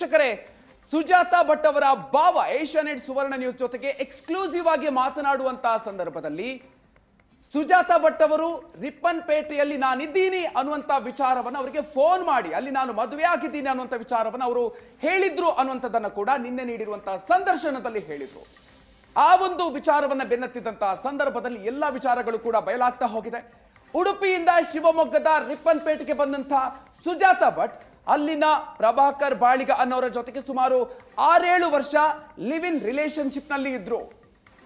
ವೀಕ್ಷಕರೇ, ಸುಜಾತಾ ಭಟ್ ಅವರ ಭಾವ ಏಷ್ಯಾನೆಟ್ ಸುವರ್ಣ ನ್ಯೂಸ್ ಜೊತೆಗೆ ಎಕ್ಸ್ಕ್ಲೂಸಿವ್ ಆಗಿ ಮಾತನಾಡುವಂತಹ ಸಂದರ್ಭದಲ್ಲಿ ಸುಜಾತಾ ಭಟ್ ಅವರು ರಿಪ್ಪನ್ಪೇಟೆಯಲ್ಲಿ ನಾನಿದ್ದೀನಿ ಅನ್ನುವಂತ ವಿಚಾರವನ್ನು ಅವರಿಗೆ ಫೋನ್ ಮಾಡಿ ಅಲ್ಲಿ ನಾನು ಮದುವೆ ಆಗಿದ್ದೀನಿ ಅನ್ನುವಂತ ವಿಚಾರವನ್ನು ಅವರು ಹೇಳಿದ್ರು ಅನ್ನುವಂಥದ್ದನ್ನು ಕೂಡ ನಿನ್ನೆ ನೀಡಿರುವಂತಹ ಸಂದರ್ಶನದಲ್ಲಿ ಹೇಳಿದ್ರು. ಆ ಒಂದು ವಿಚಾರವನ್ನ ಬೆನ್ನತ್ತಿದಂತಹ ಸಂದರ್ಭದಲ್ಲಿ ಎಲ್ಲಾ ವಿಚಾರಗಳು ಕೂಡ ಬಯಲಾಗ್ತಾ ಹೋಗಿದೆ. ಉಡುಪಿಯಿಂದ ಶಿವಮೊಗ್ಗದ ರಿಪ್ಪನ್ಪೇಟೆಗೆ ಬಂದಂತಹ ಸುಜಾತಾ ಭಟ್ ಅಲ್ಲಿನ ಪ್ರಭಾಕರ್ ಬಾಳಿಗ ಅನ್ನೋರ ಜೊತೆಗೆ ಸುಮಾರು 6-7 ವರ್ಷ ಲಿವ್ ಇನ್ ರಿಲೇಶನ್ಶಿಪ್ ನಲ್ಲಿ ಇದ್ರು.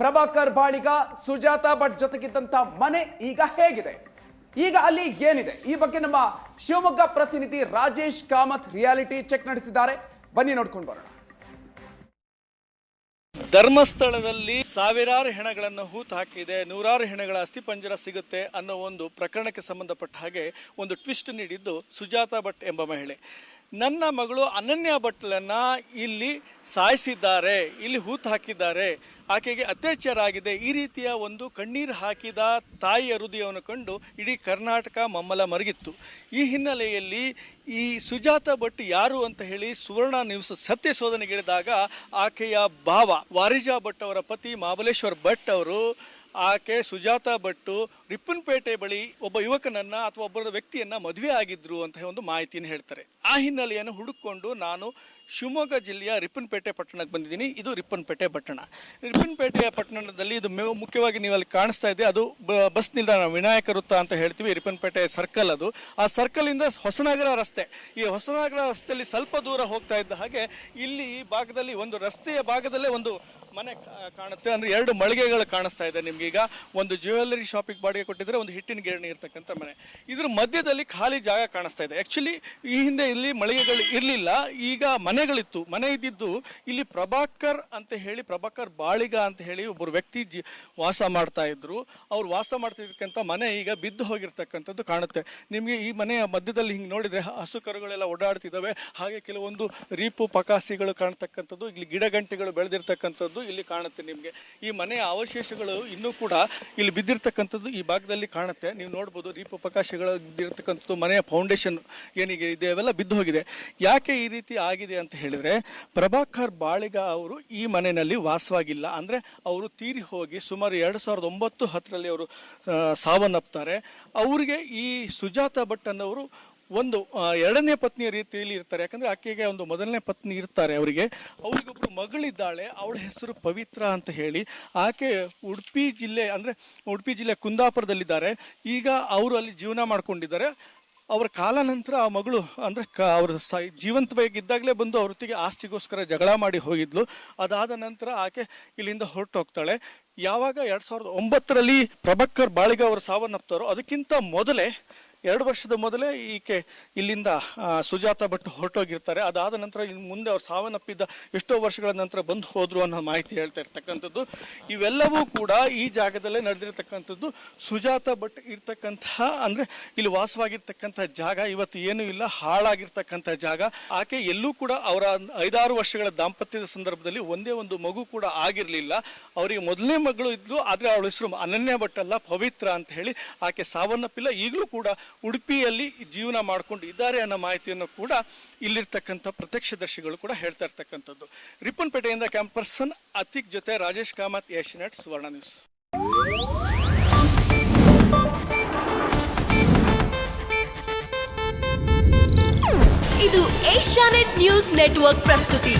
ಪ್ರಭಾಕರ್ ಬಾಳಿಗ ಸುಜಾತಾ ಭಟ್ ಜೊತೆಗಿದ್ದಂತ ಮನೆ ಈಗ ಹೇಗಿದೆ, ಈಗ ಅಲ್ಲಿ ಏನಿದೆ, ಈ ಬಗ್ಗೆ ನಮ್ಮ ಶಿವಮೊಗ್ಗ ಪ್ರತಿನಿಧಿ ರಾಜೇಶ್ ಕಾಮತ್ ರಿಯಾಲಿಟಿ ಚೆಕ್ ನಡೆಸಿದ್ದಾರೆ. ಬನ್ನಿ ನೋಡ್ಕೊಂಡು ಬರೋಣ. ಧರ್ಮಸ್ಥಳದಲ್ಲಿ ಸಾವಿರಾರು ಹೆಣಗಳನ್ನು ಹೂತು ಹಾಕಿದೆ, ನೂರಾರು ಹೆಣಗಳ ಅಸ್ಥಿಪಂಜರ ಸಿಗುತ್ತೆ ಅನ್ನೋ ಒಂದು ಪ್ರಕರಣಕ್ಕೆ ಸಂಬಂಧಪಟ್ಟ ಹಾಗೆ ಒಂದು ಟ್ವಿಸ್ಟ್ ನೀಡಿದ್ದು ಸುಜಾತಾ ಭಟ್ ಎಂಬ ಮಹಿಳೆ. ನನ್ನ ಮಗಳು ಅನನ್ಯ ಭಟ್ಲನ್ನ ಇಲ್ಲಿ ಸಾಯಿಸಿದ್ದಾರೆ, ಇಲ್ಲಿ ಹೂತು ಹಾಕಿದ್ದಾರೆ, ಆಕೆಗೆ ಅತ್ಯಾಚಾರ ಆಗಿದೆ, ಈ ರೀತಿಯ ಒಂದು ಕಣ್ಣೀರು ಹಾಕಿದ ತಾಯಿಯ ಹೃದಯವನ್ನು ಕಂಡು ಇಡೀ ಕರ್ನಾಟಕ ಮಮ್ಮಲ ಮರಗಿತ್ತು. ಈ ಹಿನ್ನೆಲೆಯಲ್ಲಿ ಈ ಸುಜಾತಾ ಭಟ್ ಯಾರು ಅಂತ ಹೇಳಿ ಸುವರ್ಣ ನ್ಯೂಸ್ ಸತ್ಯ ಶೋಧನೆಗಿಳಿದಾಗ ಆಕೆಯ ಭಾವ ವಾರಿಜಾ ಭಟ್ ಅವರ ಪತಿ ಮಹಾಬಲೇಶ್ವರ್ ಭಟ್ ಅವರು ಆಕೆ ಸುಜಾತಾ ಭಟ್ಟು ರಿಪ್ಪನ್ಪೇಟೆ ಬಳಿ ಒಬ್ಬ ಯುವಕನನ್ನ ಅಥವಾ ಒಬ್ಬರ ವ್ಯಕ್ತಿಯನ್ನ ಮದುವೆ ಆಗಿದ್ರು ಅಂತ ಒಂದು ಮಾಹಿತಿಯನ್ನು ಹೇಳ್ತಾರೆ. ಆ ಹಿನ್ನೆಲೆಯನ್ನು ಹುಡುಕೊಂಡು ನಾನು ಶಿವಮೊಗ್ಗ ಜಿಲ್ಲೆಯ ರಿಪ್ಪನ್ಪೇಟೆ ಪಟ್ಟಣಕ್ಕೆ ಬಂದಿದ್ದೀನಿ. ಇದು ರಿಪ್ಪನ್ಪೇಟೆ ಪಟ್ಟಣ. ರಿಪ್ಪನ್ಪೇಟೆ ಪಟ್ಟಣದಲ್ಲಿ ಇದು ಮುಖ್ಯವಾಗಿ ನೀವು ಅಲ್ಲಿ ಕಾಣಿಸ್ತಾ ಇದೆ, ಅದು ಬಸ್ ನಿಲ್ದಾಣ ವಿನಾಯಕ ವೃತ್ತ ಅಂತ ಹೇಳ್ತೀವಿ. ರಿಪ್ಪನ್ಪೇಟೆ ಸರ್ಕಲ್ ಅದು. ಆ ಸರ್ಕಲ್ ಇಂದ ಹೊಸನಗರ ರಸ್ತೆ, ಈ ಹೊಸನಗರ ರಸ್ತೆಯಲ್ಲಿ ಸ್ವಲ್ಪ ದೂರ ಹೋಗ್ತಾ ಇದ್ದ ಹಾಗೆ ಇಲ್ಲಿ ಈ ಭಾಗದಲ್ಲಿ ಒಂದು ರಸ್ತೆಯ ಭಾಗದಲ್ಲೇ ಒಂದು ಮನೆ ಕಾಣುತ್ತೆ. ಅಂದ್ರೆ 2 ಮಳಿಗೆಗಳು ಕಾಣಿಸ್ತಾ ಇದೆ ನಿಮ್ಗೆ. ಈಗ ಒಂದು ಜ್ಯುವೆಲ್ಲರಿ ಶಾಪಿಗೆ ಬಾಡಿಗೆ ಕೊಟ್ಟಿದ್ರೆ ಒಂದು ಹಿಟ್ಟಿನ ಗಿರಣಿ ಇರ್ತಕ್ಕಂಥ ಮನೆ, ಇದ್ರ ಮಧ್ಯದಲ್ಲಿ ಖಾಲಿ ಜಾಗ ಕಾಣಿಸ್ತಾ ಇದೆ. ಆಕ್ಚುಲಿ ಈ ಹಿಂದೆ ಇಲ್ಲಿ ಮಳಿಗೆಗಳು ಇರಲಿಲ್ಲ, ಈಗ ಮನೆಗಳಿತ್ತು. ಮನೆ ಇದ್ದಿದ್ದು ಇಲ್ಲಿ ಪ್ರಭಾಕರ್ ಅಂತ ಹೇಳಿ, ಪ್ರಭಾಕರ್ ಬಾಳಿಗ ಅಂತ ಹೇಳಿ ಒಬ್ಬರು ವ್ಯಕ್ತಿ ವಾಸ ಮಾಡ್ತಾ ಇದ್ರು. ಅವ್ರು ವಾಸ ಮಾಡ್ತಿರ್ತಕ್ಕಂಥ ಮನೆ ಈಗ ಬಿದ್ದು ಹೋಗಿರ್ತಕ್ಕಂಥದ್ದು ಕಾಣುತ್ತೆ ನಿಮ್ಗೆ. ಈ ಮನೆಯ ಮಧ್ಯದಲ್ಲಿ ಹಿಂಗೆ ನೋಡಿದ್ರೆ ಹಸು ಕರುಗಳೆಲ್ಲ ಓಡಾಡ್ತಿದ್ದಾವೆ, ಹಾಗೆ ಕೆಲವೊಂದು ರೀಪು ಪಕಾಸಿಗಳು ಕಾಣ್ತಕ್ಕಂಥದ್ದು, ಇಲ್ಲಿ ಗಿಡ ಗಂಟೆಗಳು ಬೆಳೆದಿರ್ತಕ್ಕಂಥದ್ದು ಇಲ್ಲಿ ಕಾಣುತ್ತೆ ನಿಮ್ಗೆ. ಈ ಮನೆಯ ಅವಶೇಷಗಳು ಇನ್ನೂ ಕೂಡ ಇಲ್ಲಿ ಬಿದ್ದಿರ್ತಕ್ಕಂಥದ್ದು ಈ ಭಾಗದಲ್ಲಿ ಕಾಣುತ್ತೆ. ನೀವು ನೋಡ್ಬೋದು ರೀಪು ಪಕಾಶಗಳು ಬಿದ್ದಿರ್ತಕ್ಕಂಥದ್ದು. ಮನೆಯ ಫೌಂಡೇಶನ್ ಏನಿಗೆ ಇದೆ ಅವೆಲ್ಲ ಬಿದ್ದು ಹೋಗಿದೆ. ಯಾಕೆ ಈ ರೀತಿ ಆಗಿದೆ ಅಂತ ಹೇಳಿದ್ರೆ, ಪ್ರಭಾಕರ್ ಬಾಳಿಗ ಅವರು ಈ ಮನೆಯಲ್ಲಿ ವಾಸವಾಗಿಲ್ಲ. ಅಂದ್ರೆ ಅವರು ತೀರಿ ಹೋಗಿ ಸುಮಾರು 2009-10ರಲ್ಲಿ ಅವರು ಸಾವನ್ನಪ್ತಾರೆ. ಅವರಿಗೆ ಈ ಸುಜಾತಾ ಭಟ್ ಅನ್ನೋರು ಒಂದು 2ನೇ ಪತ್ನಿಯ ರೀತಿಯಲ್ಲಿ ಇರ್ತಾರೆ. ಯಾಕಂದ್ರೆ ಆಕೆಗೆ ಒಂದು ಮೊದಲನೇ ಪತ್ನಿ ಇರ್ತಾರೆ. ಅವ್ರಿಗೊಬ್ರು ಮಗಳಿದ್ದಾಳೆ, ಅವಳ ಹೆಸರು ಪವಿತ್ರ ಅಂತ ಹೇಳಿ. ಆಕೆ ಉಡುಪಿ ಜಿಲ್ಲೆ ಕುಂದಾಪುರದಲ್ಲಿದ್ದಾರೆ. ಈಗ ಅವರು ಅಲ್ಲಿ ಜೀವನ ಮಾಡ್ಕೊಂಡಿದ್ದಾರೆ. ಅವರ ಕಾಲ ನಂತರ ಆ ಮಗಳು ಅಂದ್ರೆ ಅವರು ಜೀವಂತವಾಗಿದ್ದಾಗಲೇ ಬಂದು ಅವ್ರ ಹೊತ್ತಿಗೆ ಆಸ್ತಿಗೋಸ್ಕರ ಜಗಳ ಮಾಡಿ ಹೋಗಿದ್ಲು. ಅದಾದ ನಂತರ ಆಕೆ ಇಲ್ಲಿಂದ ಹೊರಟು ಹೋಗ್ತಾಳೆ. ಯಾವಾಗ 2009ರಲ್ಲಿ ಪ್ರಭಾಕರ್ ಬಾಳಿಗ ಅವರು ಸಾವನ್ನಪ್ತಾರೋ ಅದಕ್ಕಿಂತ ಮೊದಲೇ 2 ವರ್ಷದ ಮೊದಲೇ ಈಕೆ ಇಲ್ಲಿಂದ ಸುಜಾತಾ ಭಟ್ ಹೊರಟೋಗಿರ್ತಾರೆ. ಅದಾದ ನಂತರ ಮುಂದೆ ಅವ್ರು ಸಾವನ್ನಪ್ಪಿದ್ದ ಎಷ್ಟೋ ವರ್ಷಗಳ ನಂತರ ಬಂದು ಹೋದ್ರು ಅನ್ನೋ ಮಾಹಿತಿ ಹೇಳ್ತಾ ಇರ್ತಕ್ಕಂಥದ್ದು. ಇವೆಲ್ಲವೂ ಕೂಡ ಈ ಜಾಗದಲ್ಲೇ ನಡೆದಿರ್ತಕ್ಕಂಥದ್ದು. ಸುಜಾತಾ ಭಟ್ ಇರ್ತಕ್ಕಂತಹ ಅಂದ್ರೆ ಇಲ್ಲಿ ವಾಸವಾಗಿರ್ತಕ್ಕಂಥ ಜಾಗ ಇವತ್ತು ಏನೂ ಇಲ್ಲ, ಹಾಳಾಗಿರ್ತಕ್ಕಂಥ ಜಾಗ. ಆಕೆ ಎಲ್ಲೂ ಕೂಡ ಅವರ 5-6 ವರ್ಷಗಳ ದಾಂಪತ್ಯದ ಸಂದರ್ಭದಲ್ಲಿ ಒಂದೇ ಒಂದು ಮಗು ಕೂಡ ಆಗಿರ್ಲಿಲ್ಲ. ಅವರಿಗೆ ಮೊದಲನೇ ಮಗಳು ಇದ್ಲು, ಆದ್ರೆ ಅವಳ ಹೆಸರು ಅನನ್ಯ ಭಟ್ ಅಲ್ಲ, ಪವಿತ್ರ ಅಂತ ಹೇಳಿ. ಆಕೆ ಸಾವನ್ನಪ್ಪಿಲ್ಲ, ಈಗಲೂ ಕೂಡ ಉಡುಪಿಯಲ್ಲಿ ಜೀವನ ಮಾಡಿಕೊಂಡು ಇದ್ದಾರೆ ಅನ್ನೋ ಮಾಹಿತಿಯನ್ನು ಕೂಡ ಇಲ್ಲಿರ್ತಕ್ಕಂಥ ಪ್ರತ್ಯಕ್ಷದರ್ಶಿಗಳು ಕೂಡ ಹೇಳ್ತಾ ಇರ್ತಕ್ಕಂಥದ್ದು. ರಿಪ್ಪನ್ಪೇಟೆಯಿಂದ ಕ್ಯಾಂಪ್ ಪರ್ಸನ್ ಅತಿಕ್ ಜೊತೆ ರಾಜೇಶ್ ಕಾಮತ್, ಏಷ್ಯಾನೆಟ್ ಸುವರ್ಣ ನ್ಯೂಸ್. ಇದು ಏಷ್ಯಾನೆಟ್ ನ್ಯೂಸ್ ನೆಟ್ವರ್ಕ್ ಪ್ರಸ್ತುತಿ.